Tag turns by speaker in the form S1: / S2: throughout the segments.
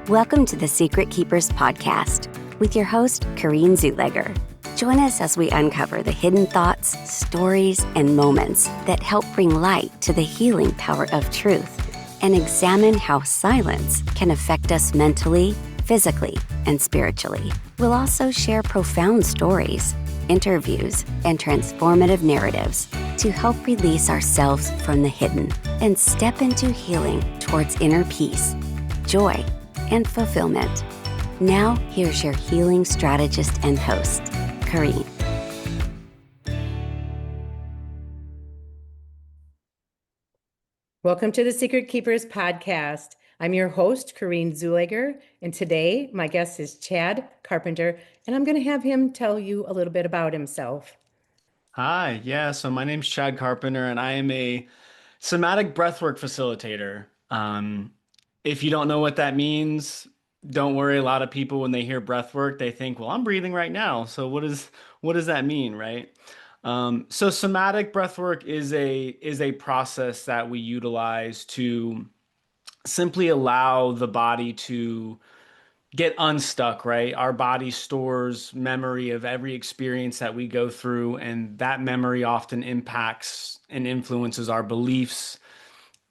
S1: Welcome to the Secret Keepers Podcast with your host, Corrine Zootlegger. Join us as we uncover the hidden thoughts, stories, and moments that help bring light to the healing power of truth and examine how silence can affect us mentally, physically, and spiritually. We'll also share profound stories, interviews, and transformative narratives to help release ourselves from the hidden and step into healing towards inner peace, joy, and fulfillment. Now, here's your healing strategist and host, Corrine.
S2: Welcome to the Secret Keepers Podcast. I'm your host, Corrine Zootlegger, and today my guest is Chad Carpenter, and I'm going to have him tell you a little bit about himself.
S3: Hi, so my name's Chad Carpenter, and I am a Somatic Breathwork Facilitator. If you don't know what that means, don't worry. A lot of people, when they hear breathwork, they think, "Well, I'm breathing right now." So what does that mean, right? So somatic breathwork is a process that we utilize to simply allow the body to get unstuck, right? Our body stores memory of every experience that we go through, and that memory often impacts and influences our beliefs,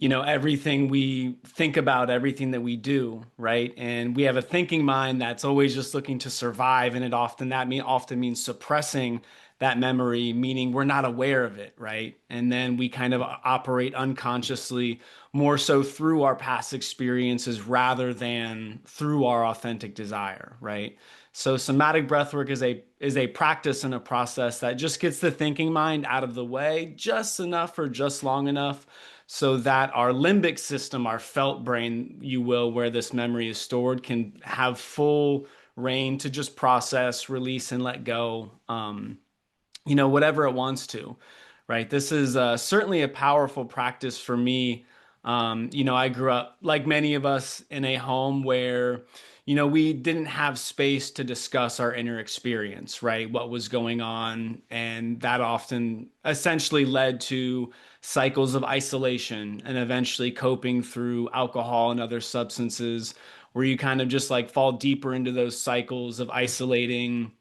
S3: everything we think about, everything that we do, right? And we have a thinking mind that's always just looking to survive, and often means suppressing that memory, meaning we're not aware of it, right? And then we kind of operate unconsciously, more so through our past experiences rather than through our authentic desire, right? So somatic breathwork is a practice and a process that just gets the thinking mind out of the way just enough or just long enough so that our limbic system, our felt brain, you will, where this memory is stored, can have full reign to just process, release, and let go, whatever it wants to, right? This is certainly a powerful practice for me. I grew up, like many of us, in a home where, we didn't have space to discuss our inner experience, right? What was going on. And that often essentially led to cycles of isolation and eventually coping through alcohol and other substances, where you kind of just like fall deeper into those cycles of isolating.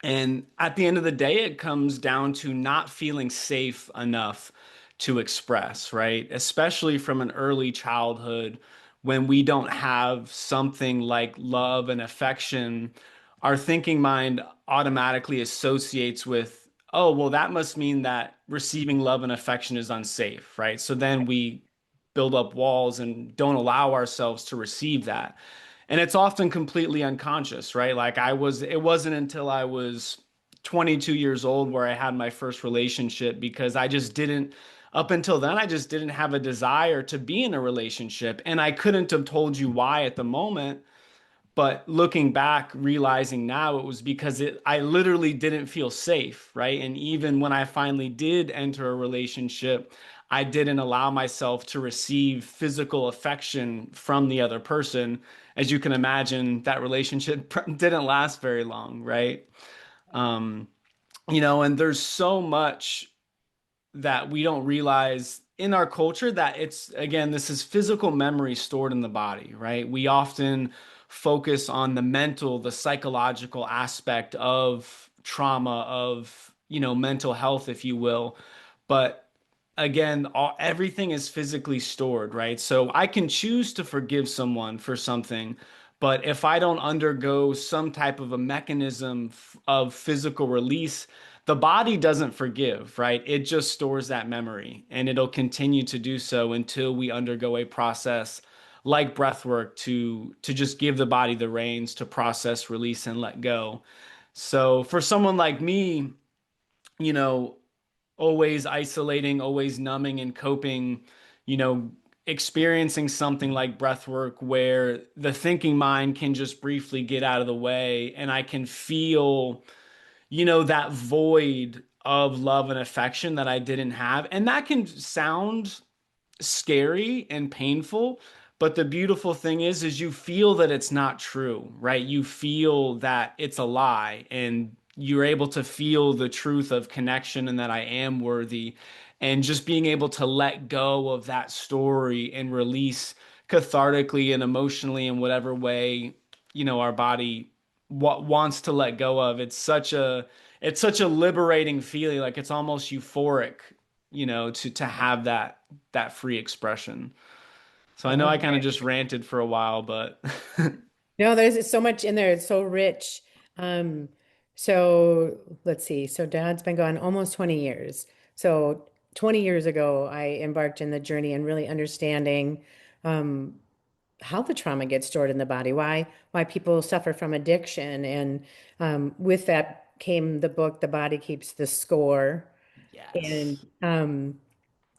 S3: And at the end of the day, it comes down to not feeling safe enough to express, right? Especially from an early childhood, when we don't have something like love and affection, our thinking mind automatically associates with, oh, well, that must mean that receiving love and affection is unsafe, right? So then we build up walls and don't allow ourselves to receive that. And it's often completely unconscious, right? It wasn't until I was 22 years old where I had my first relationship, because up until then, I just didn't have a desire to be in a relationship. And I couldn't have told you why at the moment. But looking back, realizing now, it was because I literally didn't feel safe, right? And even when I finally did enter a relationship, I didn't allow myself to receive physical affection from the other person. As you can imagine, that relationship didn't last very long, right? Um, and there's so much that we don't realize in our culture, that this is physical memory stored in the body, right? We often focus on the mental, the psychological aspect of trauma, of, mental health, if you will. But again, everything is physically stored, right? So I can choose to forgive someone for something, but if I don't undergo some type of a mechanism of physical release, the body doesn't forgive, right? It just stores that memory, and it'll continue to do so until we undergo a process like breath work to just give the body the reins to process, release, and let go. So for someone like me, you know, always isolating, always numbing and coping, you know, experiencing something like breath work where the thinking mind can just briefly get out of the way and I can feel, that void of love and affection that I didn't have. And that can sound scary and painful, but the beautiful thing is you feel that it's not true, right? You feel that it's a lie, and you're able to feel the truth of connection and that I am worthy, and just being able to let go of that story and release cathartically and emotionally in whatever way, our body wants to let go of. It's such a liberating feeling. Like it's almost euphoric, to have that free expression. So I know I kind of
S2: Okay.
S3: just ranted for a while, but
S2: No, there's so much in there. It's so rich. Um, so let's see. So Dad's been gone almost 20 years. So 20 years ago, I embarked in the journey and really understanding um, how the trauma gets stored in the body, why people suffer from addiction, and with that came the book, The Body Keeps the Score, and
S3: yes.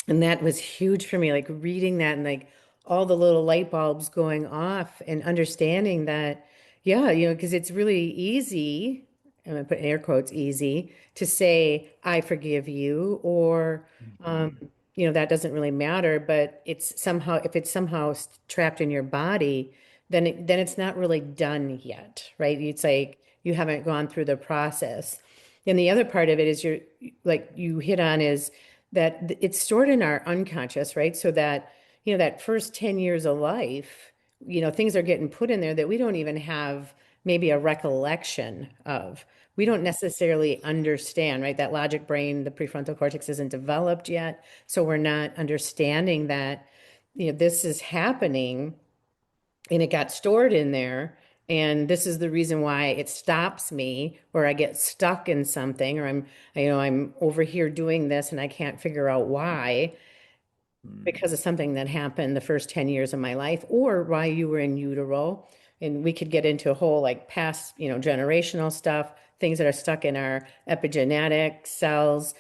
S2: and that was huge for me, like reading that and like all the little light bulbs going off and understanding that, yeah, because it's really easy, I'm gonna put air quotes, easy to say, I forgive you, or,
S3: Mhm.
S2: that doesn't really matter, but it's somehow, if it's somehow trapped in your body, then it's not really done yet, right? It's like you haven't gone through the process. And the other part of it is like you hit on is that it's stored in our unconscious, right? So that, that first 10 years of life, things are getting put in there that we don't even have maybe a recollection of. We don't necessarily understand, right? That logic brain, the prefrontal cortex isn't developed yet. So we're not understanding that, this is happening and it got stored in there. And this is the reason why it stops me, or I get stuck in something, or I'm over here doing this and I can't figure out why,
S3: Mm.
S2: because of something that happened the first 10 years of my life, or why you were in utero. And we could get into a whole like past, generational stuff, things that are stuck in our epigenetic cells.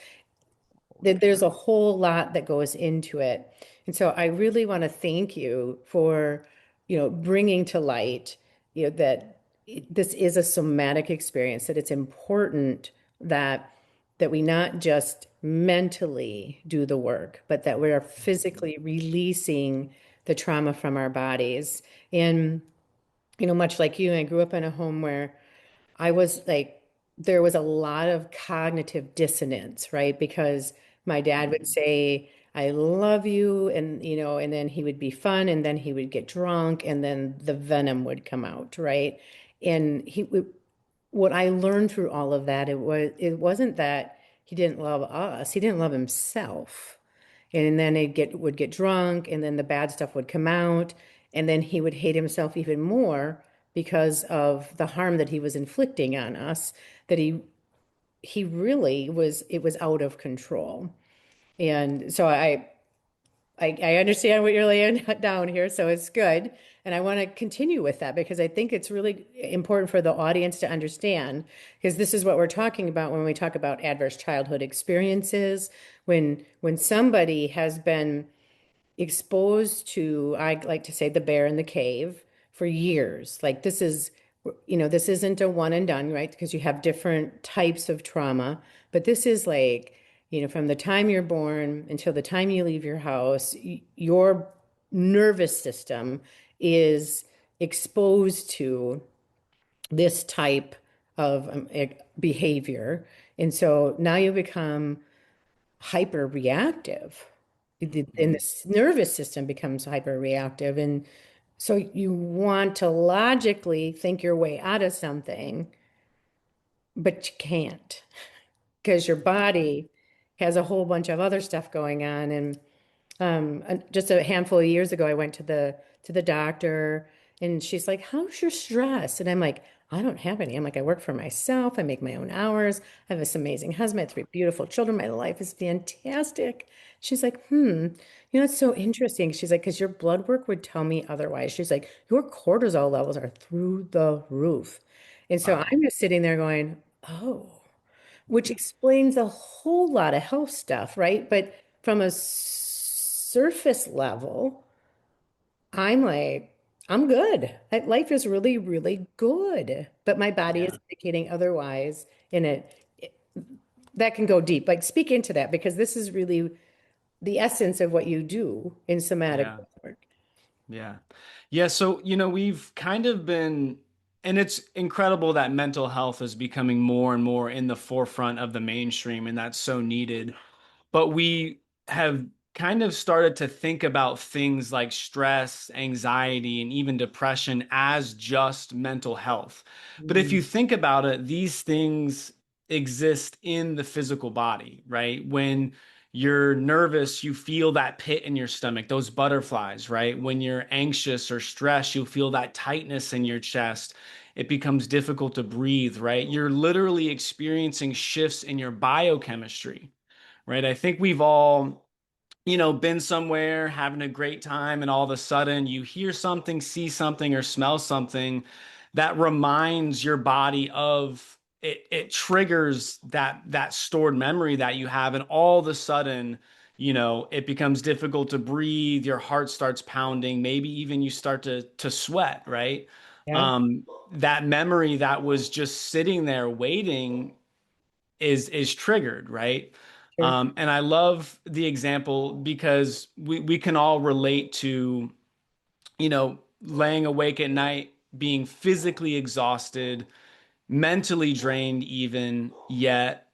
S2: There's a whole lot that goes into it. And so I really want to thank you for, bringing to light, that this is a somatic experience, that it's important that we not just mentally do the work, but that we're physically releasing the trauma from our bodies. And, much like you, I grew up in a home where I was like, there was a lot of cognitive dissonance, right? Because my dad would
S3: Mm.
S2: say, I love you. And, and then he would be fun and then he would get drunk and then the venom would come out, right? And what I learned through all of that, it wasn't that he didn't love us, he didn't love himself. And then would get drunk and then the bad stuff would come out and then he would hate himself even more because of the harm that he was inflicting on us, that he really was, it was out of control. And so I understand what you're laying down here, so it's good. And I want to continue with that because I think it's really important for the audience to understand, because this is what we're talking about when we talk about adverse childhood experiences. When somebody has been exposed to, I like to say, the bear in the cave for years. Like this isn't a one and done, right? Because you have different types of trauma, but this is like, from the time you're born until the time you leave your house, your nervous system is exposed to this type of behavior. And so now you become hyper reactive, and
S3: Mhm.
S2: the nervous system becomes hyper reactive. And so you want to logically think your way out of something, but you can't because your body has a whole bunch of other stuff going on. And just a handful of years ago, I went to the doctor, and she's like, "How's your stress?" And I'm like, "I don't have any." I'm like, "I work for myself. I make my own hours. I have this amazing husband, I have three beautiful children. My life is fantastic." She's like, it's so interesting." She's like, "Because your blood work would tell me otherwise." She's like, "Your cortisol levels are through the roof." And so
S3: Wow.
S2: I'm just sitting there going, "Oh." Which explains a whole lot of health stuff, right? But from a surface level, I'm like, I'm good. Life is really, really good. But my body is
S3: Yeah.
S2: indicating otherwise, and that can go deep. Like, speak into that because this is really the essence of what you do in somatic
S3: Yeah.
S2: work.
S3: Yeah. Yeah. So, we've kind of been, and it's incredible that mental health is becoming more and more in the forefront of the mainstream, and that's so needed. But we have kind of started to think about things like stress, anxiety, and even depression as just mental health. But if you
S2: Mm,
S3: think about it, these things exist in the physical body, right? When you're nervous, you feel that pit in your stomach, those butterflies, right? When you're anxious or stressed, you'll feel that tightness in your chest. It becomes difficult to breathe, right? You're literally experiencing shifts in your biochemistry, right? I think we've all, been somewhere having a great time, and all of a sudden you hear something, see something, or smell something that reminds your body of it. It triggers that stored memory that you have, and all of a sudden, it becomes difficult to breathe. Your heart starts pounding. Maybe even you start to sweat, right?
S2: yeah,
S3: Um, that memory that was just sitting there waiting is triggered, right?
S2: sure.
S3: And I love the example because we can all relate to, laying awake at night, being physically exhausted, mentally drained, even yet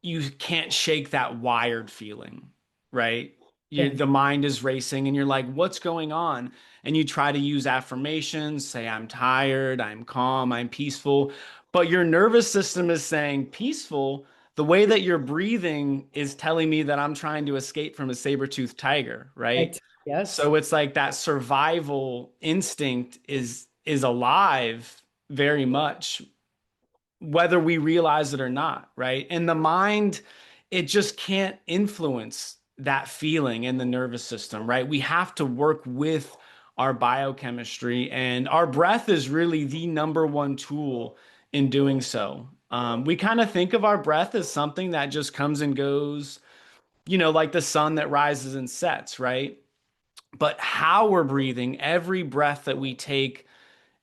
S3: you can't shake that wired feeling, right?
S2: Yeah,
S3: The mind is racing and you're like, what's going on? And you try to use affirmations, say, I'm tired, I'm calm, I'm peaceful. But your nervous system is saying peaceful. The way that you're breathing is telling me that I'm trying to escape from a saber-toothed tiger, right?
S2: right. Yes,
S3: So it's like that survival instinct is alive very much, whether we realize it or not, right? And the mind, it just can't influence that feeling in the nervous system, right? We have to work with our biochemistry, and our breath is really the number one tool in doing so. We kind of think of our breath as something that just comes and goes, like the sun that rises and sets, right? But how we're breathing, every breath that we take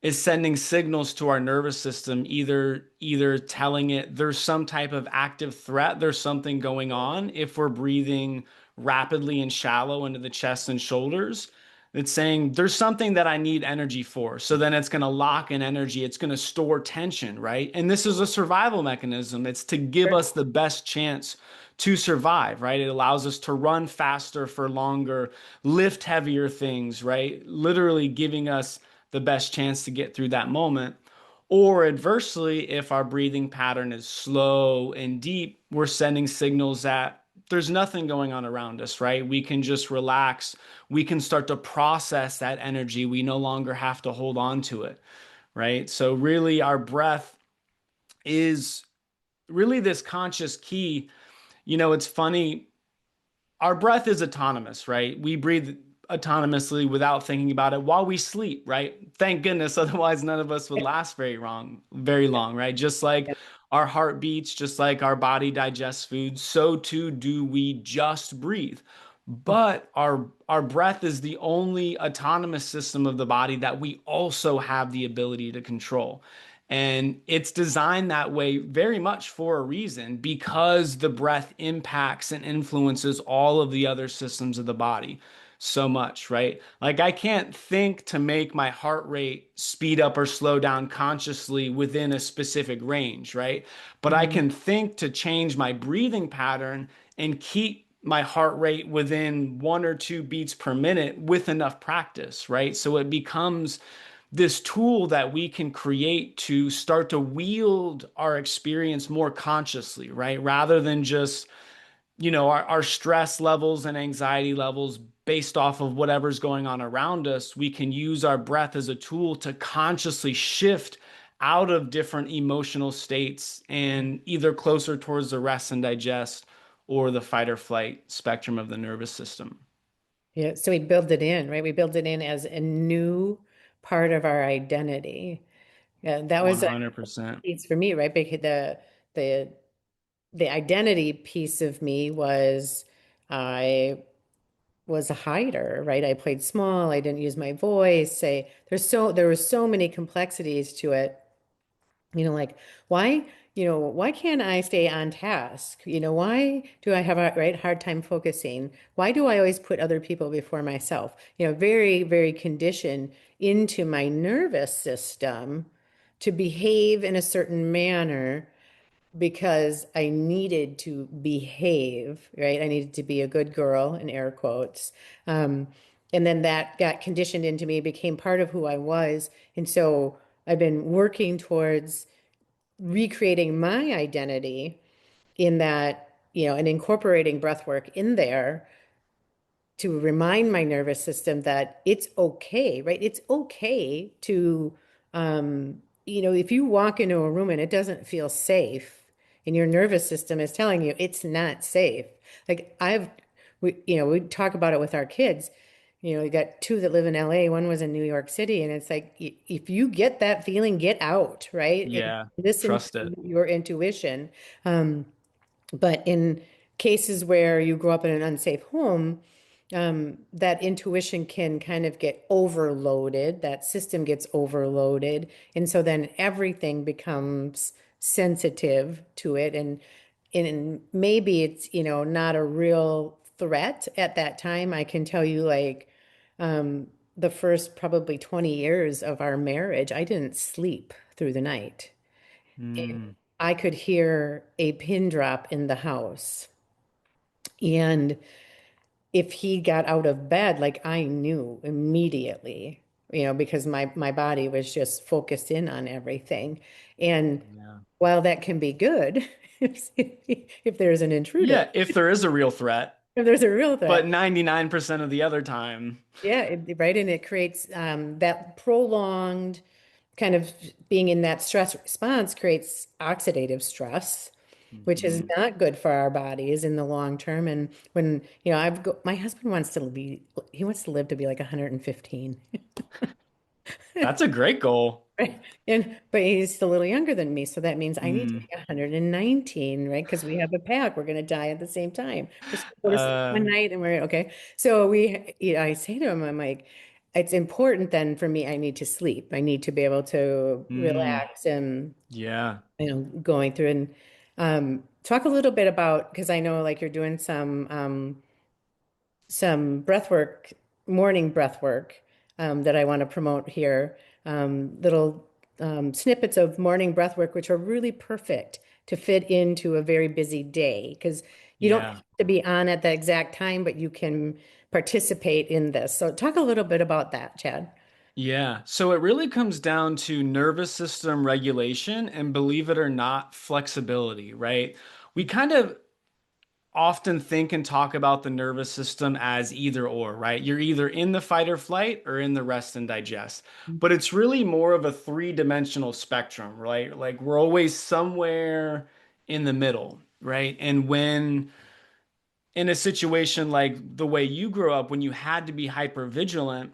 S3: is sending signals to our nervous system, either telling it there's some type of active threat, there's something going on. If we're breathing rapidly and shallow into the chest and shoulders, it's saying there's something that I need energy for. So then it's going to lock in energy, it's going to store tension, right? And this is a survival mechanism. It's to give
S2: sure.
S3: us the best chance to survive, right? It allows us to run faster for longer, lift heavier things, right? Literally giving us the best chance to get through that moment. Or adversely, if our breathing pattern is slow and deep, we're sending signals that there's nothing going on around us, right? We can just relax. We can start to process that energy. We no longer have to hold on to it, right? So, really, our breath is really this conscious key. It's funny, our breath is autonomous, right? We breathe autonomously without thinking about it while we sleep, right? Thank goodness, otherwise none of us would last very long, right? Just like
S2: Yeah,
S3: our heart beats, just like our body digests food, so too do we just breathe. But our breath is the only autonomous system of the body that we also have the ability to control. And it's designed that way very much for a reason, because the breath impacts and influences all of the other systems of the body so much, right? Like I can't think to make my heart rate speed up or slow down consciously within a specific range, right? But I
S2: mhm.
S3: can think to change my breathing pattern and keep my heart rate within 1 or 2 beats per minute with enough practice, right? So it becomes this tool that we can create to start to wield our experience more consciously, right? Rather than just, our stress levels and anxiety levels based off of whatever's going on around us. We can use our breath as a tool to consciously shift out of different emotional states and either closer towards the rest and digest or the fight or flight spectrum of the nervous system.
S2: Yeah, so we build it in, right? We build it in as a new part of our identity. Yeah, that was a
S3: 100%.
S2: piece for me, right? Because the the identity piece of me was I was a hider, right? I played small, I didn't use my voice. There were so many complexities to it. Like why, why can't I stay on task? Why do I have a hard time focusing? Why do I always put other people before myself? Very, very conditioned into my nervous system to behave in a certain manner because I needed to behave, right? I needed to be a good girl in air quotes. Um, and then that got conditioned into me, became part of who I was. And so I've been working towards recreating my identity in that, and incorporating breath work in there to remind my nervous system that it's okay, right? It's okay to, if you walk into a room and it doesn't feel safe, and your nervous system is telling you it's not safe. Like we talk about it with our kids. We got two that live in LA, one was in New York City, and it's like if you get that feeling, get out, right? And
S3: Yeah.
S2: listen
S3: Trust
S2: to
S3: it.
S2: your intuition. But in cases where you grow up in an unsafe home, that intuition can kind of get overloaded, that system gets overloaded. And so then everything becomes sensitive to it. And maybe it's, not a real threat at that time. I can tell you, like, the first probably 20 years of our marriage, I didn't sleep through the night.
S3: Mm.
S2: I could hear a pin drop in the house. And if he got out of bed, like I knew immediately, because my body was just focused in on everything. And
S3: Yeah.
S2: while that can be good, if there's an intruder,
S3: Yeah, if there is a real threat,
S2: if there's a real
S3: but
S2: threat,
S3: 99% of the other time.
S2: yeah, right. And it creates that prolonged kind of being in that stress response creates oxidative stress, which is
S3: Mhm.
S2: not good for our bodies in the long term. And when, my husband he wants to live to be like 115.
S3: That's a great goal.
S2: Right. But he's a little younger than me. So that means I need to
S3: Mm.
S2: be 119, right? Because we have a pact. We're going to die at the same time. We're supposed to go to sleep
S3: Uh,
S2: one night and we're okay. So I say to him, I'm like, it's important then for me, I need to sleep. I need to be able to
S3: mm,
S2: relax and,
S3: yeah.
S2: going through and talk a little bit about, because I know like you're doing some breath work, morning breath work that I want to promote here. Little snippets of morning breath work, which are really perfect to fit into a very busy day because you don't have
S3: Yeah.
S2: to be on at the exact time, but you can participate in this. So talk a little bit about that, Chad.
S3: Yeah. So it really comes down to nervous system regulation and, believe it or not, flexibility, right? We kind of often think and talk about the nervous system as either or, right? You're either in the fight or flight or in the rest and digest. But it's really more of a three-dimensional spectrum, right? Like we're always somewhere in the middle, right? And when in a situation like the way you grew up, when you had to be hyper vigilant,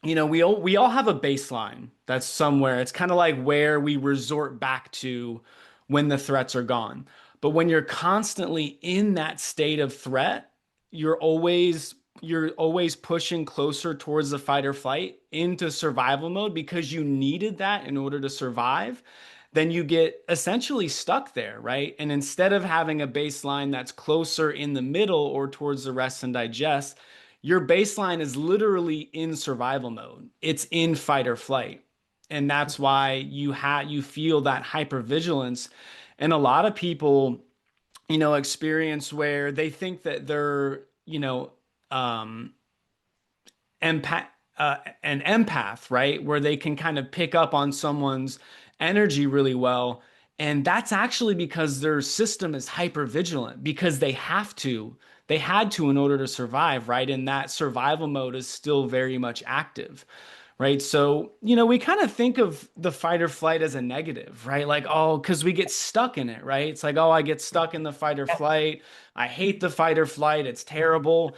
S3: we all have a baseline that's somewhere. It's kind of like where we resort back to when the threats are gone. But when you're constantly in that state of threat, you're always pushing closer towards the fight or flight into survival mode because you needed that in order to survive. Then you get essentially stuck there, right? And instead of having a baseline that's closer in the middle or towards the rest and digest, your baseline is literally in survival mode. It's in fight or flight. And that's why you feel that hypervigilance. And a lot of people, experience where they think that they're, um, empath, an empath, right? Where they can kind of pick up on someone's energy really well. And that's actually because their system is hyper vigilant because they have to. They had to in order to survive, right? And that survival mode is still very much active, right? So, we kind of think of the fight or flight as a negative, right? Like, oh, because we get stuck in it, right? It's like, oh, I get stuck in the fight or flight. I hate the fight or flight. It's terrible.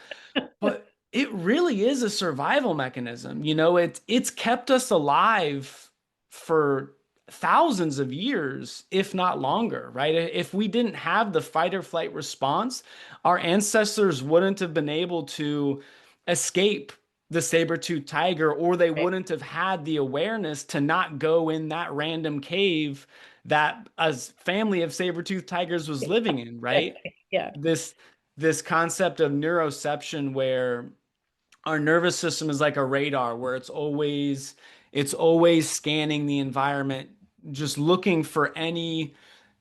S3: But it really is a survival mechanism. It's kept us alive for thousands of years, if not longer, right? If we didn't have the fight or flight response, our ancestors wouldn't have been able to escape the saber-toothed tiger, or they
S2: Right.
S3: wouldn't have had the awareness to not go in that random cave that a family of saber-toothed tigers was living in, right?
S2: Yeah.
S3: This concept of neuroception where our nervous system is like a radar where it's always scanning the environment, just looking for any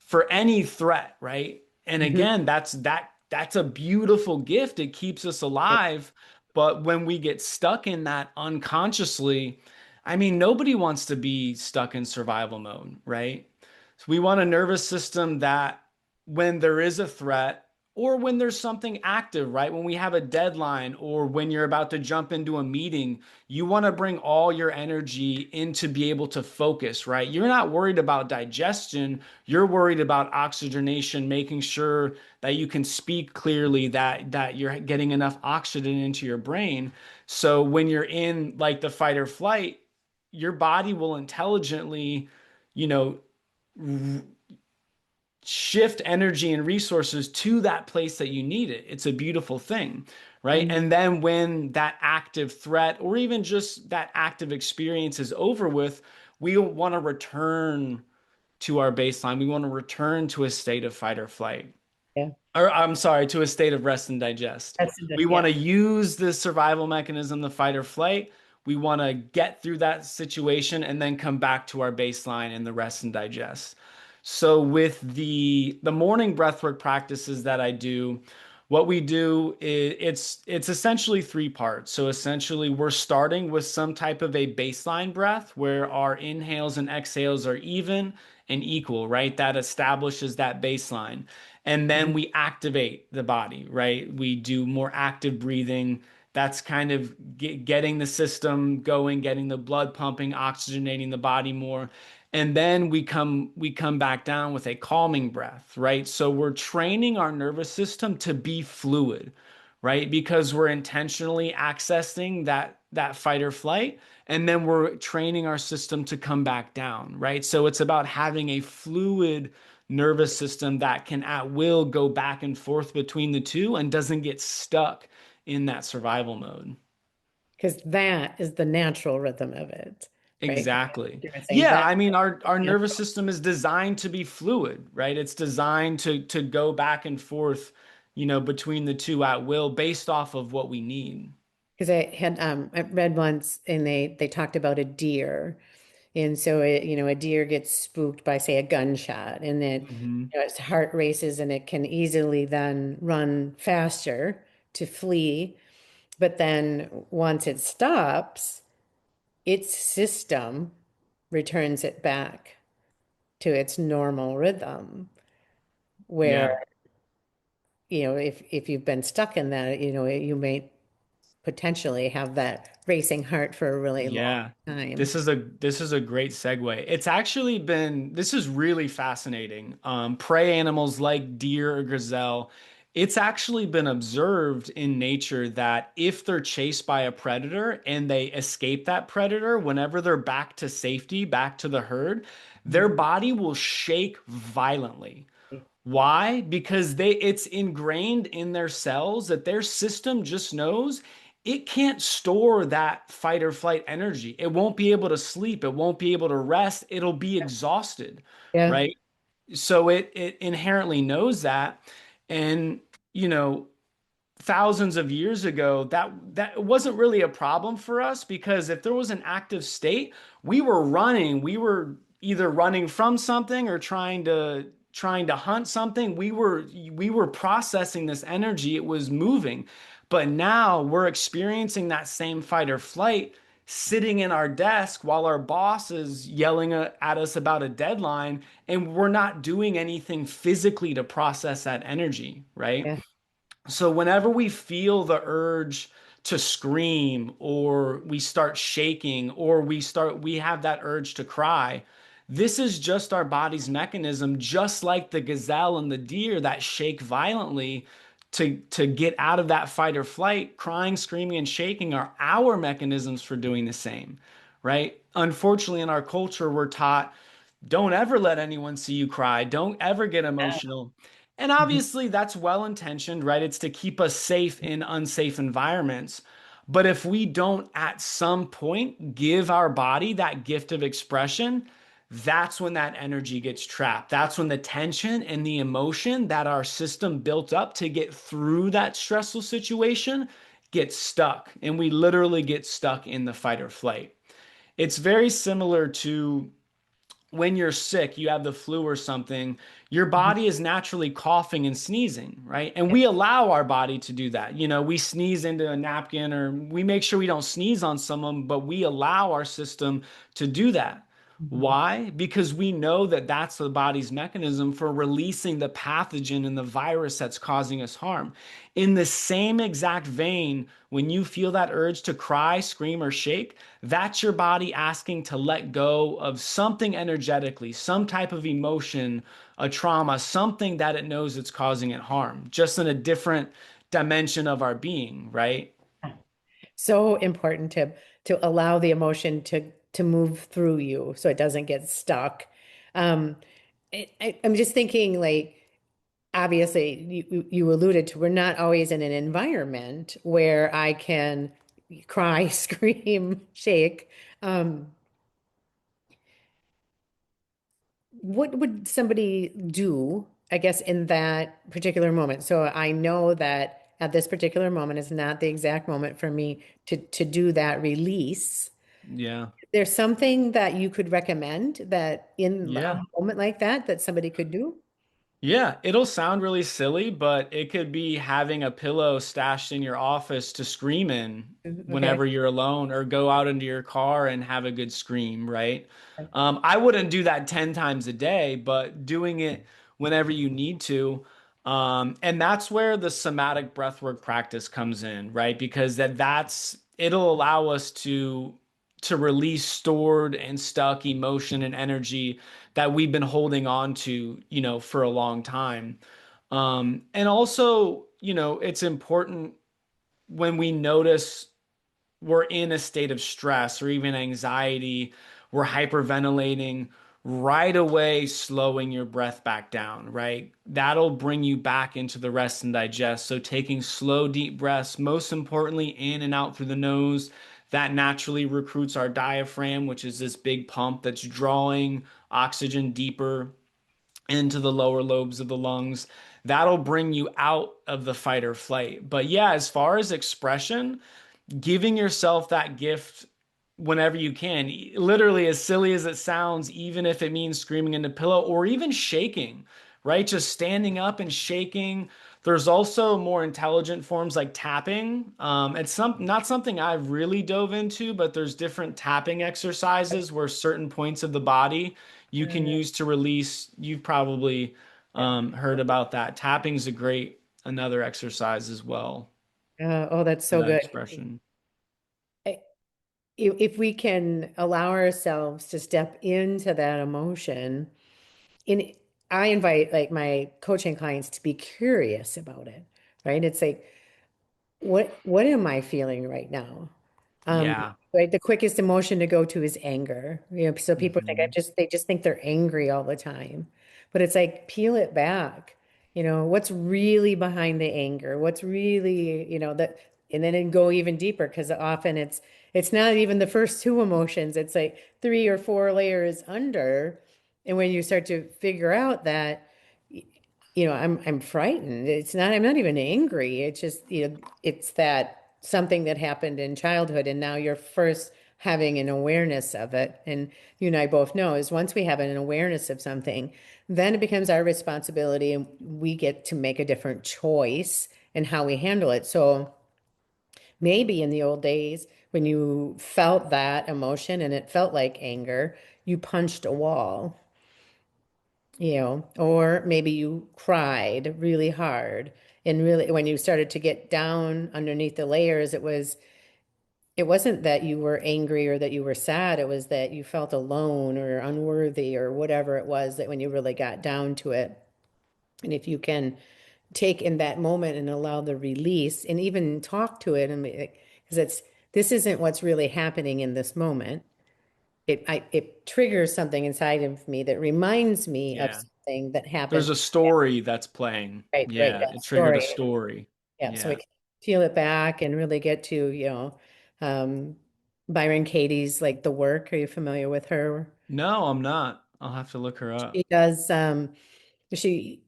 S3: for any threat, right? And
S2: Mhm.
S3: again, that's a beautiful gift. It keeps us alive. But when we get stuck in that unconsciously, I mean, nobody wants to be stuck in survival mode, right? So we want a nervous system that when there is a threat or when there's something active, right? When we have a deadline or when you're about to jump into a meeting, you want to bring all your energy in to be able to focus, right? You're not worried about digestion. You're worried about oxygenation, making sure that you can speak clearly, that you're getting enough oxygen into your brain. So when you're in like the fight or flight, your body will intelligently, you know, shift energy and resources to that place that you need it. It's a beautiful thing, right?
S2: Mhm.
S3: And then when that active threat or even just that active experience is over with, we want to return to our baseline. We want to return to a state of fight or flight.
S2: Yeah.
S3: Or I'm sorry, to a state of rest and digest. We
S2: Yeah.
S3: want to use the survival mechanism, the fight or flight. We want to get through that situation and then come back to our baseline and the rest and digest. So with the morning breathwork practices that I do, what we do is it's essentially three parts. So essentially we're starting with some type of a baseline breath where our inhales and exhales are even and equal, right? That establishes that baseline. And then
S2: Mhm.
S3: we activate the body, right? We do more active breathing. That's kind of getting the system going, getting the blood pumping, oxygenating the body more. And then we come back down with a calming breath, right? So we're training our nervous system to be fluid, right? Because we're intentionally accessing that fight or flight, and then we're training our system to come back down, right? So it's about having a fluid nervous system that can at will go back and forth between the two and doesn't get stuck in that survival mode.
S2: Because that is the natural rhythm of it, right?
S3: Exactly.
S2: You were saying
S3: Yeah,
S2: that.
S3: I mean our nervous
S2: Natural.
S3: system is designed to be fluid, right? It's designed to go back and forth, between the two at will based off of what we need.
S2: Because I read once and they talked about a deer. And so a deer gets spooked by, say, a gunshot, and then
S3: Hmm.
S2: its heart races and it can easily then run faster to flee. But then once it stops, its system returns it back to its normal rhythm, where,
S3: Yeah.
S2: if you've been stuck in that, you may potentially have that racing heart for a really long
S3: Yeah.
S2: time.
S3: This is a great segue. It's actually been this is really fascinating. Prey animals like deer or gazelle, it's actually been observed in nature that if they're chased by a predator and they escape that predator, whenever they're back to safety, back to the herd, their body will shake violently. Why? Because it's ingrained in their cells that their system just knows it can't store that fight or flight energy. It won't be able to sleep. It won't be able to rest. It'll be exhausted,
S2: Yeah.
S3: right? So it inherently knows that. And, you know, thousands of years ago, that wasn't really a problem for us because if there was an active state, we were running. We were either running from something or trying to hunt something. We were processing this energy. It was moving. But now we're experiencing that same fight or flight sitting in our desk while our boss is yelling at us about a deadline and we're not doing anything physically to process that energy, right?
S2: Yeah.
S3: So whenever we feel the urge to scream or we start shaking or we have that urge to cry, this is just our body's mechanism, just like the gazelle and the deer that shake violently to get out of that fight or flight. Crying, screaming, and shaking are our mechanisms for doing the same, right? Unfortunately, in our culture, we're taught don't ever let anyone see you cry. Don't ever get emotional. And
S2: Mhm.
S3: obviously, that's well intentioned, right? It's to keep us safe in unsafe environments. But if we don't at some point give our body that gift of expression, that's when that energy gets trapped. That's when the tension and the emotion that our system built up to get through that stressful situation gets stuck. And we literally get stuck in the fight or flight. It's very similar to when you're sick, you have the flu or something, your
S2: Mhm.
S3: body is naturally coughing and sneezing, right? And we allow our body to do that. We sneeze into a napkin or we make sure we don't sneeze on someone, but we allow our system to do that.
S2: Mhm.
S3: Why? Because we know that that's the body's mechanism for releasing the pathogen and the virus that's causing us harm. In the same exact vein, when you feel that urge to cry, scream, or shake, that's your body asking to let go of something energetically, some type of emotion, a trauma, something that it knows it's causing it harm, just in a different dimension of our being, right?
S2: So important to allow the emotion to move through you so it doesn't get stuck. Um, I'm just thinking like obviously you alluded to we're not always in an environment where I can cry, scream, shake. Um, what would somebody do, I guess, in that particular moment? So I know that at this particular moment is not the exact moment for me to do that release.
S3: Yeah.
S2: There's something that you could recommend that in a
S3: Yeah.
S2: moment like that that somebody could do?
S3: Yeah, it'll sound really silly, but it could be having a pillow stashed in your office to scream in
S2: Okay.
S3: whenever you're alone, or go out into your car and have a good scream, right? I wouldn't do that 10 times a day, but doing it whenever you need to. And that's where the somatic breathwork practice comes in, right? Because it'll allow us to release stored and stuck emotion and energy that we've been holding on to, for a long time. And also, it's important when we notice we're in a state of stress or even anxiety, we're hyperventilating, right away, slowing your breath back down, right? That'll bring you back into the rest and digest. So, taking slow, deep breaths, most importantly, in and out through the nose, that naturally recruits our diaphragm, which is this big pump that's drawing oxygen deeper into the lower lobes of the lungs. That'll bring you out of the fight or flight. But yeah, as far as expression, giving yourself that gift whenever you can, literally as silly as it sounds, even if it means screaming into pillow or even shaking, right? Just standing up and shaking. There's also more intelligent forms like tapping. It's not something I've really dove into, but there's different tapping exercises where certain points of the body you can use to release. You've probably
S2: Yeah.
S3: heard about that. Tapping's a great another exercise as well
S2: Oh, that's
S3: for
S2: so
S3: that
S2: good.
S3: expression.
S2: I- if we can allow ourselves to step into that emotion, in I invite like my coaching clients to be curious about it, right? It's like, what am I feeling right now? Um,
S3: Yeah.
S2: right, the quickest emotion to go to is anger. So people think
S3: Hmm.
S2: they just think they're angry all the time. But it's like peel it back. What's really behind the anger? What's really, that and then go even deeper because often it's not even the first two emotions. It's like three or four layers under. And when you start to figure out that I'm frightened. I'm not even angry. It's just, it's that something that happened in childhood and now you're first having an awareness of it. And you and I both know is once we have an awareness of something, then it becomes our responsibility and we get to make a different choice in how we handle it. So maybe in the old days when you felt that emotion and it felt like anger, you punched a wall, or maybe you cried really hard. And really, when you started to get down underneath the layers, it wasn't that you were angry or that you were sad. It was that you felt alone or unworthy or whatever it was that when you really got down to it. And if you can take in that moment and allow the release and even talk to it, and because this isn't what's really happening in this moment. It triggers something inside of me that reminds me of
S3: Yeah.
S2: something that
S3: There's
S2: happened.
S3: a story that's playing.
S2: Right,
S3: Yeah.
S2: that
S3: It triggered a
S2: story.
S3: story.
S2: Yeah, so we
S3: Yeah.
S2: can peel it back and really get to, um, Byron Katie's like the work. Are you familiar with her?
S3: No, I'm not. I'll have to look her up.
S2: She does, she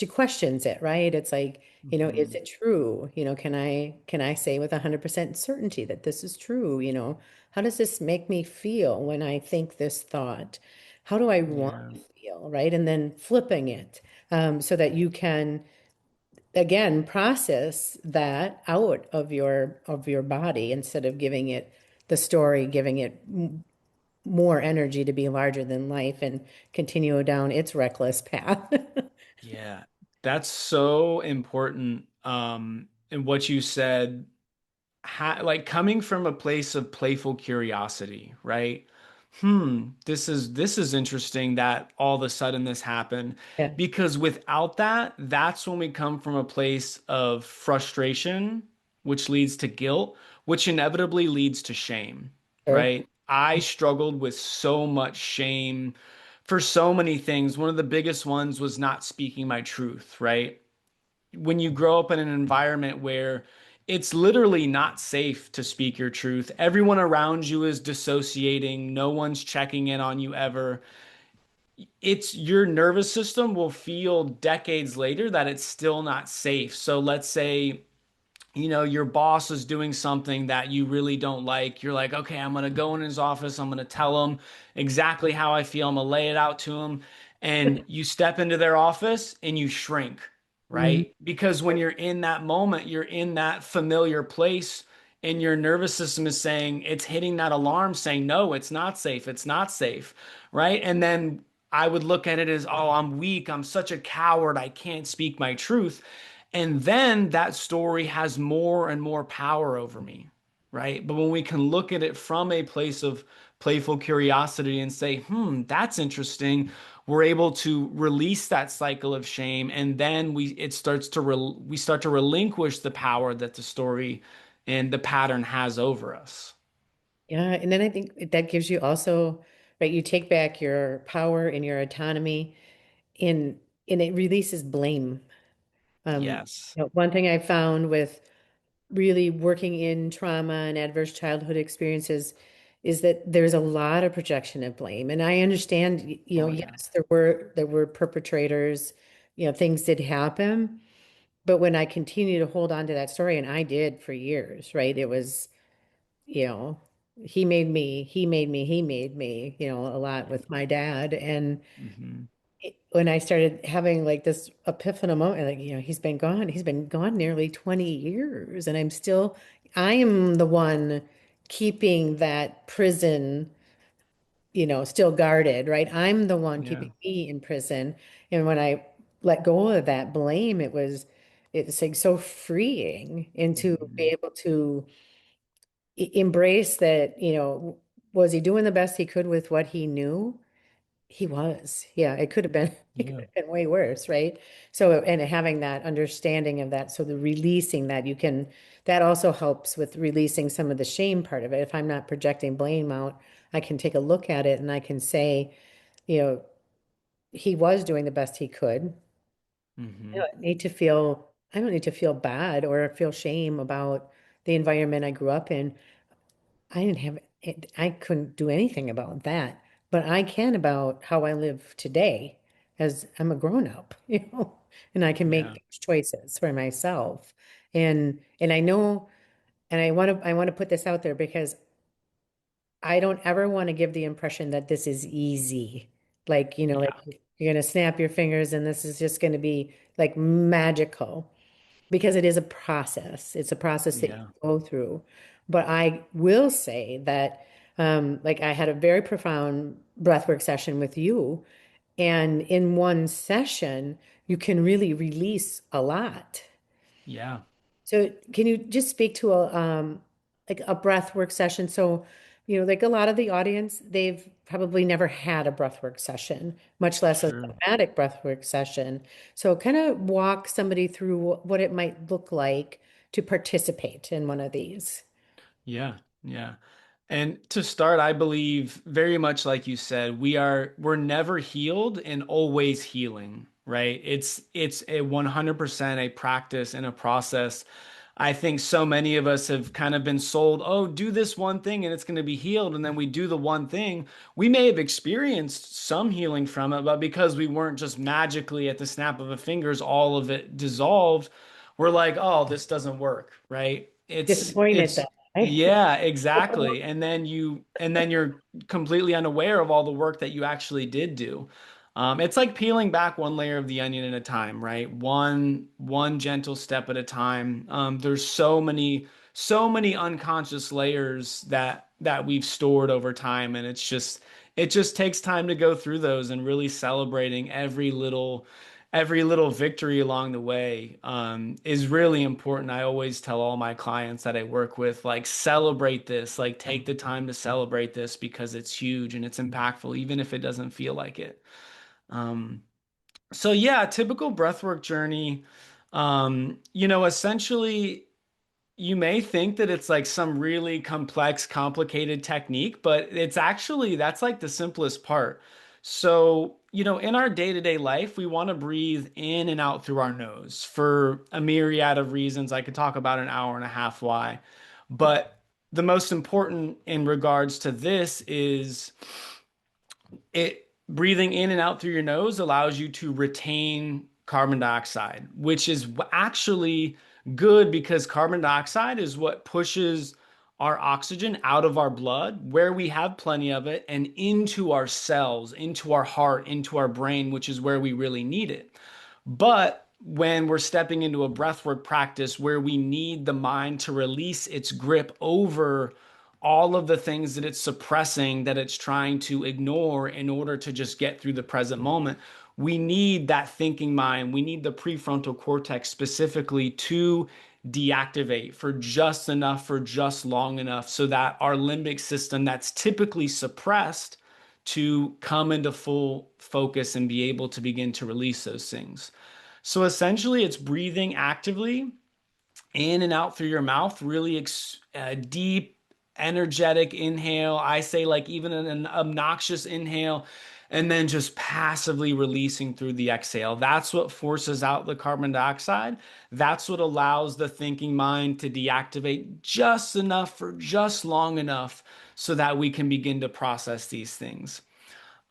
S2: questions it, right? It's like, is
S3: Hmm.
S2: it true? Can I say with 100% certainty that this is true? How does this make me feel when I think this thought? How do I want
S3: Yeah.
S2: to feel, right? And then flipping it so that you can again process that out of your body instead of giving it the story, giving it more energy to be larger than life and continue down its reckless path.
S3: Yeah. That's so important. And what you said, like coming from a place of playful curiosity, right? This is interesting that all of a sudden this happened
S2: Yeah,
S3: because without that, that's when we come from a place of frustration, which leads to guilt, which inevitably leads to shame,
S2: sure.
S3: right? I struggled with so much shame for so many things. One of the biggest ones was not speaking my truth, right? When you grow up in an environment where it's literally not safe to speak your truth, everyone around you is dissociating, no one's checking in on you ever. It's your nervous system will feel decades later that it's still not safe. So let's say your boss is doing something that you really don't like. You're like, okay, I'm going to go in his office. I'm going to tell him exactly how I feel. I'm going to lay it out to him. And you step into their office and you shrink,
S2: Mhm.
S3: right? Because when you're in that moment, you're in that familiar place and your nervous system is saying, it's hitting that alarm saying, no, it's not safe. It's not safe, right? And then I would look at it as, oh, I'm weak. I'm such a coward. I can't speak my truth. And then that story has more and more power over me, right? But when we can look at it from a place of playful curiosity and say, that's interesting, we're able to release that cycle of shame. And then we start to relinquish the power that the story and the pattern has over us.
S2: Yeah, and then I think that gives you also, right, you take back your power and your autonomy in and it releases blame.
S3: Yes.
S2: One thing I found with really working in trauma and adverse childhood experiences is that there's a lot of projection of blame. And I understand,
S3: Oh, yeah.
S2: yes, there were perpetrators, things did happen. But when I continue to hold on to that story, and I did for years, right? It was, you know, he made me, he made me, he made me, a lot with my dad. And
S3: Hmm.
S2: when I started having like this epiphany moment, like, he's been gone nearly 20 years, and I am the one keeping that prison, still guarded, right? I'm the one
S3: Yeah.
S2: keeping me in prison. And when I let go of that blame, it's like so freeing and to be
S3: Hmm.
S2: able to embrace that, was he doing the best he could with what he knew? He was. Yeah, it could have been it could
S3: Yeah.
S2: have been way worse, right? So and having that understanding of that, so the releasing that that also helps with releasing some of the shame part of it. If I'm not projecting blame out, I can take a look at it and I can say, you know, he was doing the best he could.
S3: Hmm.
S2: I don't need to feel bad or feel shame about the environment I grew up in. I didn't have it, I couldn't do anything about that, but I can about how I live today as I'm a grown up, and I can make
S3: Yeah.
S2: those choices for myself. And I know, and I want to put this out there because I don't ever want to give the impression that this is easy. Like, like
S3: Yeah.
S2: you're going to snap your fingers and this is just going to be like magical because it is a process. It's a process that you
S3: Yeah.
S2: go through. But I will say that, like, I had a very profound breathwork session with you, and in one session, you can really release a lot.
S3: Yeah.
S2: So, can you just speak to a like a breathwork session? So, like a lot of the audience, they've probably never had a breathwork session, much less a
S3: Sure.
S2: somatic breathwork session. So, kind of walk somebody through what it might look like to participate in one of these.
S3: Yeah, yeah. And to start, I believe very much like you said, we're never healed and always healing, right? It's a 100% a practice and a process. I think so many of us have kind of been sold, oh, do this one thing and it's going to be healed. And then we do the one thing. We may have experienced some healing from it, but because we weren't just magically at the snap of a fingers, all of it dissolved, we're like, oh, this doesn't work, right? It's
S2: Disappointed
S3: it's
S2: then. Right?
S3: Yeah, exactly. And then you're completely unaware of all the work that you actually did do. It's like peeling back one layer of the onion at a time, right? One gentle step at a time. There's so many unconscious layers that we've stored over time, and it just takes time to go through those and really celebrating every little victory along the way is really important. I always tell all my clients that I work with, like, celebrate this, like, take the time to celebrate this because it's huge and it's impactful, even if it doesn't feel like it. Um, so yeah, typical breathwork journey. Essentially, you may think that it's like some really complex, complicated technique, but that's like the simplest part. So, in our day-to-day life, we want to breathe in and out through our nose for a myriad of reasons. I could talk about an hour and a half why. But the most important in regards to this is it breathing in and out through your nose allows you to retain carbon dioxide, which is actually good because carbon dioxide is what pushes our oxygen out of our blood where we have plenty of it and into our cells, into our heart, into our brain, which is where we really need it. But when we're stepping into a breathwork practice where we need the mind to release its grip over all of the things that it's suppressing, that it's trying to ignore in order to just get through the present moment, we need that thinking mind. We need the prefrontal cortex specifically to deactivate for just enough, for just long enough, so that our limbic system that's typically suppressed to come into full focus and be able to begin to release those things. So essentially, it's breathing actively in and out through your mouth, really deep, energetic inhale. I say, like, even an obnoxious inhale, and then just passively releasing through the exhale. That's what forces out the carbon dioxide. That's what allows the thinking mind to deactivate just enough for just long enough so that we can begin to process these things.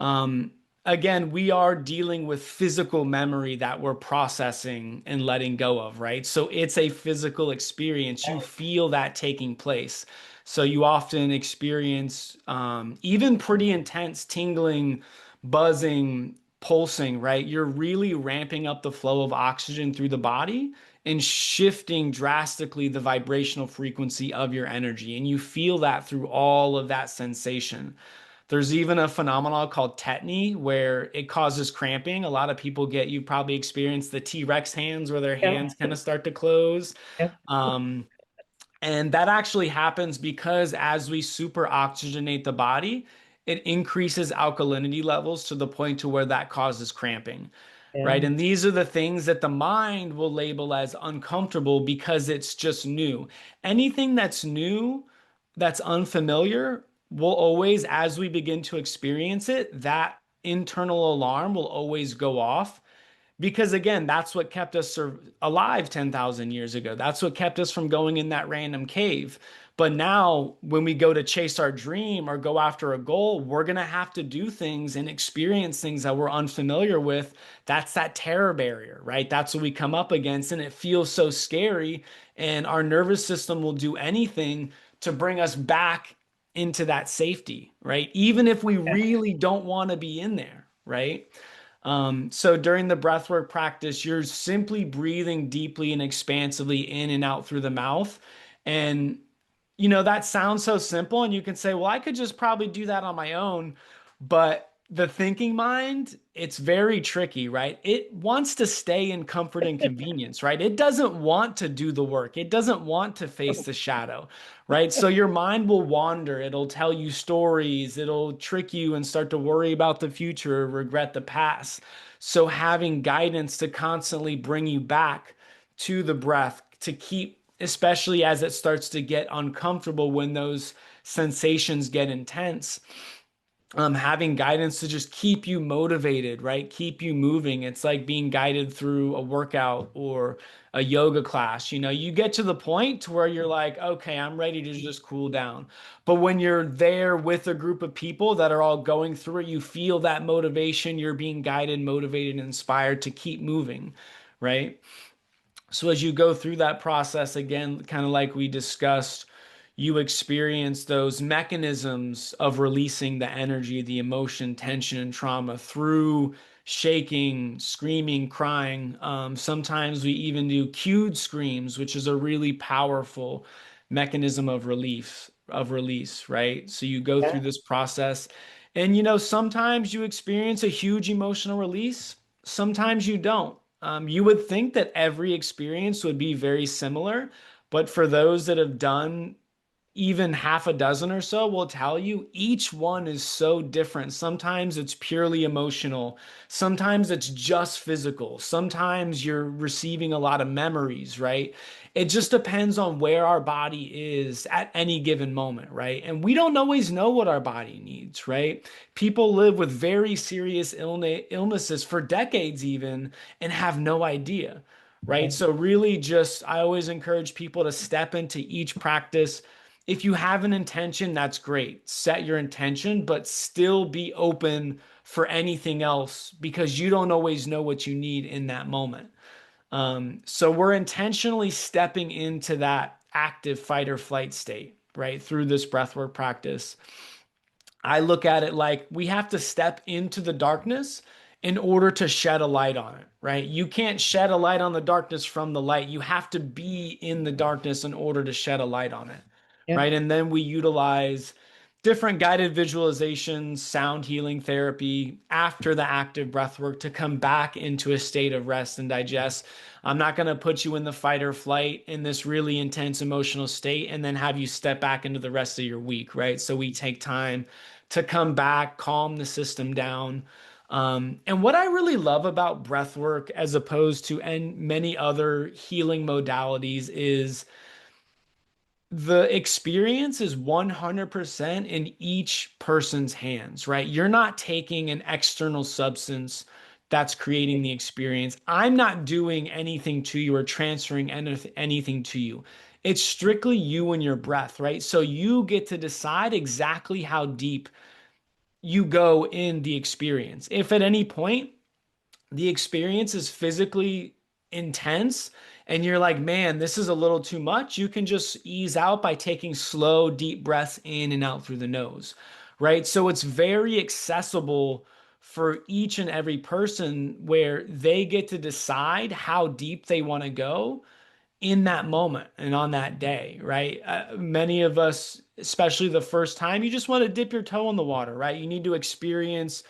S3: Um, Again, we are dealing with physical memory that we're processing and letting go of, right? So it's a physical experience. You feel that taking place. So you often experience even pretty intense tingling, buzzing, pulsing, right? You're really ramping up the flow of oxygen through the body and shifting drastically the vibrational frequency of your energy. And you feel that through all of that sensation. There's even a phenomenon called tetany where it causes cramping. A lot of people you've probably experienced the T-Rex hands where their
S2: Yeah.
S3: hands kind of start to close.
S2: Yeah.
S3: Um, and that actually happens because as we super oxygenate the body, it increases alkalinity levels to the point to where that causes cramping,
S2: Yeah.
S3: right? And these are the things that the mind will label as uncomfortable because it's just new. Anything that's new, that's unfamiliar, will always, as we begin to experience it, that internal alarm will always go off because, again, that's what kept us alive 10,000 years ago. That's what kept us from going in that random cave. But now, when we go to chase our dream or go after a goal, we're going to have to do things and experience things that we're unfamiliar with. That's that terror barrier, right? That's what we come up against. And it feels so scary. And our nervous system will do anything to bring us back into that safety, right? Even if we really don't want to be in there, right? So during the breathwork practice, you're simply breathing deeply and expansively in and out through the mouth. And, that sounds so simple. And you can say, well, I could just probably do that on my own. But the thinking mind, it's very tricky, right? It wants to stay in comfort and convenience, right? It doesn't want to do the work. It doesn't want to face the shadow, right? So your mind will wander. It'll tell you stories. It'll trick you and start to worry about the future, regret the past. So having guidance to constantly bring you back to the breath, to keep, especially as it starts to get uncomfortable when those sensations get intense, having guidance to just keep you motivated, right? Keep you moving. It's like being guided through a workout or a yoga class. You get to the point to where you're like, okay, I'm ready to just cool down. But when you're there with a group of people that are all going through it, you feel that motivation. You're being guided, motivated, and inspired to keep moving, right? So as you go through that process, again, kind of like we discussed, you experience those mechanisms of releasing the energy, the emotion, tension, and trauma through shaking, screaming, crying. Sometimes we even do cued screams, which is a really powerful mechanism of release, right? So you go through
S2: Yeah.
S3: this process, and sometimes you experience a huge emotional release, sometimes you don't. You would think that every experience would be very similar, but for those that have done even half a dozen or so will tell you each one is so different. Sometimes it's purely emotional. Sometimes it's just physical. Sometimes you're receiving a lot of memories, right? It just depends on where our body is at any given moment, right? And we don't always know what our body needs, right? People live with very serious illnesses for decades even and have no idea, right?
S2: Right.
S3: So really just I always encourage people to step into each practice. If you have an intention, that's great. Set your intention, but still be open for anything else because you don't always know what you need in that moment. So we're intentionally stepping into that active fight or flight state, right, through this breathwork practice. I look at it like we have to step into the darkness in order to shed a light on it, right? You can't shed a light on the darkness from the light. You have to be in the darkness in order to shed a light on it, right?
S2: Yep.
S3: And then we utilize different guided visualizations, sound healing therapy after the active breath work to come back into a state of rest and digest. I'm not going to put you in the fight or flight in this really intense emotional state and then have you step back into the rest of your week, right? So we take time to come back, calm the system down. And what I really love about breath work as opposed to many other healing modalities is the experience is 100% in each person's hands, right? You're not taking an external substance that's creating the experience. I'm not doing anything to you or transferring anything to you. It's strictly you and your breath, right? So you get to decide exactly how deep you go in the experience. If at any point the experience is physically intense and you're like, man, this is a little too much, you can just ease out by taking slow, deep breaths in and out through the nose, right? So it's very accessible for each and every person where they get to decide how deep they want to go in that moment and on that day, right? Many of us, especially the first time, you just want to dip your toe in the water, right? You need to experience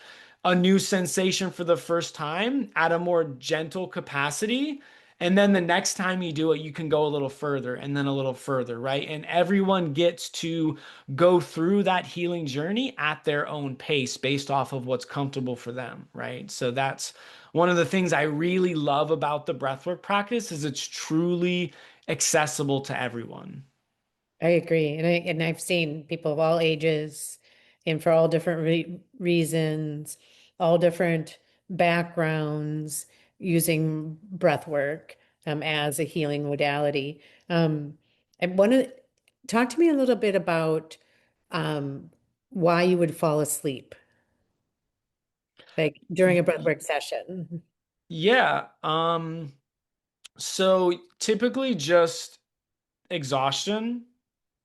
S3: a new sensation for the first time at a more gentle capacity. And then the next time you do it, you can go a little further and then a little further, right? And everyone gets to go through that healing journey at their own pace based off of what's comfortable for them, right? So that's one of the things I really love about the breathwork practice is it's truly accessible to everyone.
S2: I agree. And I've seen people of all ages and for all different reasons, all different backgrounds using breath work as a healing modality. And talk to me a little bit about um, why you would fall asleep, like during a breath work session.
S3: Yeah. So typically just exhaustion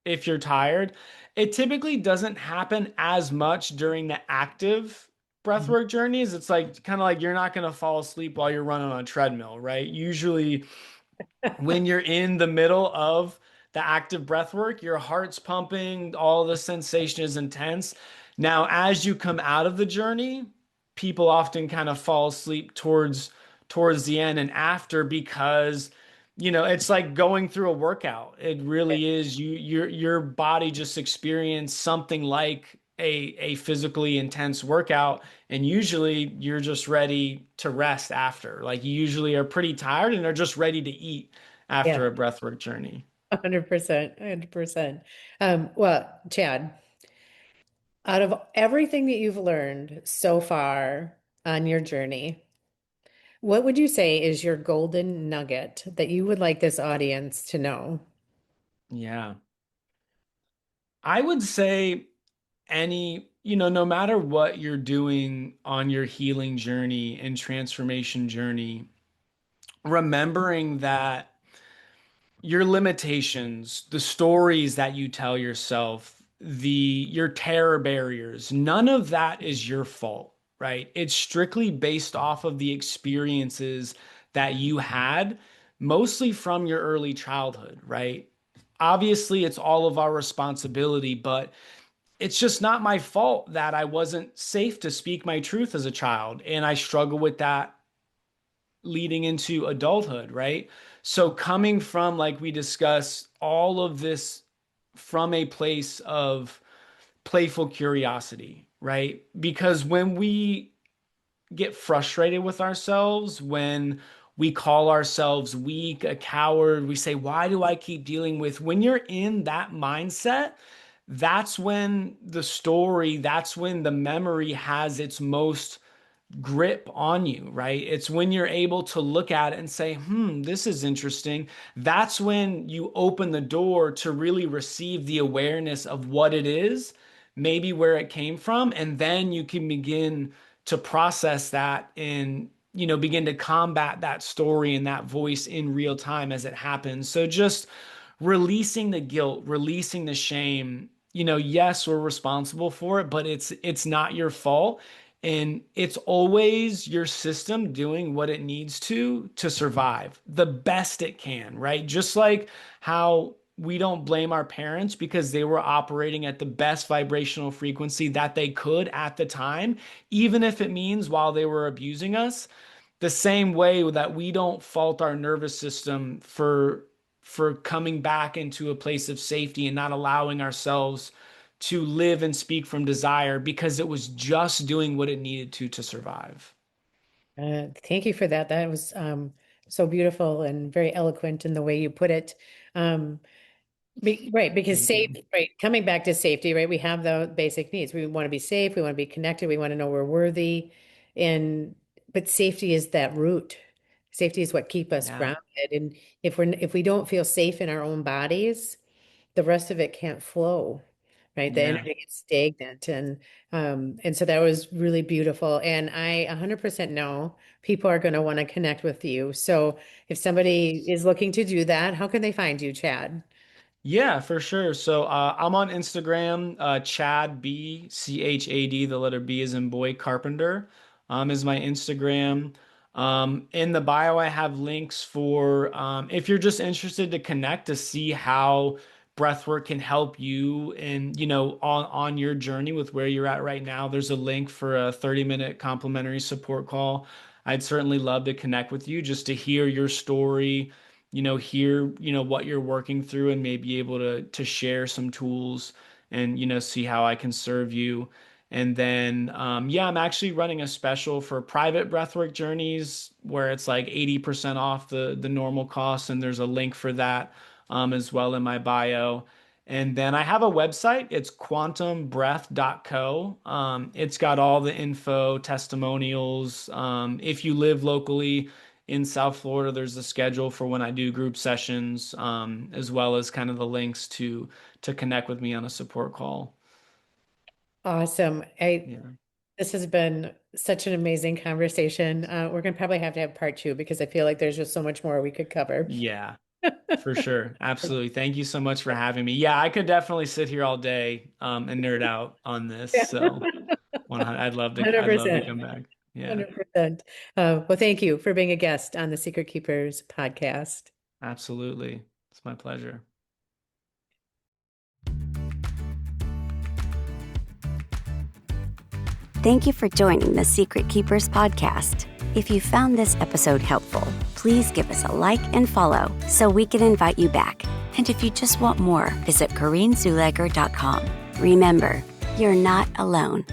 S3: if you're tired. It typically doesn't happen as much during the active
S2: Mhm.
S3: breathwork journeys. It's like kind of like you're not going to fall asleep while you're running on a treadmill, right? Usually when you're in the middle of the active breath work, your heart's pumping, all the sensation is intense. Now, as you come out of the journey, people often kind of fall asleep towards the end and after because it's like going through a workout. It really is. Your body just experienced something like a physically intense workout, and usually you're just ready to rest after. Like you usually are pretty tired and are just ready to eat
S2: Yeah,
S3: after a breathwork journey.
S2: 100%, 100%. Well, Chad, out of everything that you've learned so far on your journey, what would you say is your golden nugget that you would like this audience to know?
S3: Yeah. I would say no matter what you're doing on your healing journey and transformation journey, remembering that your limitations, the stories that you tell yourself, your terror barriers, none of that is your fault, right? It's strictly based off of the experiences that you had, mostly from your early childhood, right? Obviously, it's all of our responsibility, but it's just not my fault that I wasn't safe to speak my truth as a child. And I struggle with that leading into adulthood, right? So coming from, like we discussed, all of this from a place of playful curiosity, right? Because when we get frustrated with ourselves, when we call ourselves weak, a coward, we say, why do I keep dealing with? When you're in that mindset, that's when the story, that's when the memory has its most grip on you, right? It's when you're able to look at it and say, this is interesting. That's when you open the door to really receive the awareness of what it is, maybe where it came from, and then you can begin to process that and, begin to combat that story and that voice in real time as it happens. So just releasing the guilt, releasing the shame, yes, we're responsible for it, but it's not your fault. And it's always your system doing what it needs to survive the best it can, right? Just like how we don't blame our parents because they were operating at the best vibrational frequency that they could at the time, even if it means while they were abusing us. The same way that we don't fault our nervous system for coming back into a place of safety and not allowing ourselves to live and speak from desire because it was just doing what it needed to survive.
S2: Thank you for that. That was so beautiful and very eloquent in the way you put it. Right, because safety, right, coming back to safety, right, we have the basic needs. We want to be safe, we want to be connected, we want to know we're worthy, but safety is that root. Safety is what keep us grounded. And if we don't feel safe in our own bodies, the rest of it can't flow, right? The energy gets stagnant, and so that was really beautiful. And I 100% know people are going to want to connect with you. So if somebody is looking to do that, how can they find you, Chad?
S3: Yeah, for sure. So I'm on Instagram, Chad B, Chad, the letter B is in boy, Carpenter, is my Instagram. In the bio, I have links for if you're just interested to connect to see how breathwork can help you and on your journey with where you're at right now. There's a link for a 30-minute complimentary support call. I'd certainly love to connect with you just to hear your story, hear, what you're working through and maybe able to share some tools and, see how I can serve you. And then, I'm actually running a special for private breathwork journeys where it's like 80% off the normal cost. And there's a link for that as well in my bio. And then I have a website. It's quantumbreath.co. It's got all the info, testimonials. If you live locally in South Florida, there's a schedule for when I do group sessions, as well as kind of the links to connect with me on a support call.
S2: Awesome. This has been such an amazing conversation. We're going to probably have to have part two because I feel like there's just so much more we could cover.
S3: Yeah, for sure. Absolutely. Thank you so much for having me. Yeah, I could definitely sit here all day and nerd out on this. So I'd love to
S2: 100%.
S3: come back. Yeah,
S2: 100%. Well, thank you for being a guest on the Secret Keepers podcast.
S3: absolutely. It's my pleasure.
S1: Thank you for joining the Secret Keepers podcast. If you found this episode helpful, please give us a like and follow so we can invite you back. And if you just want more, visit CorrineZuleger.com. Remember, you're not alone.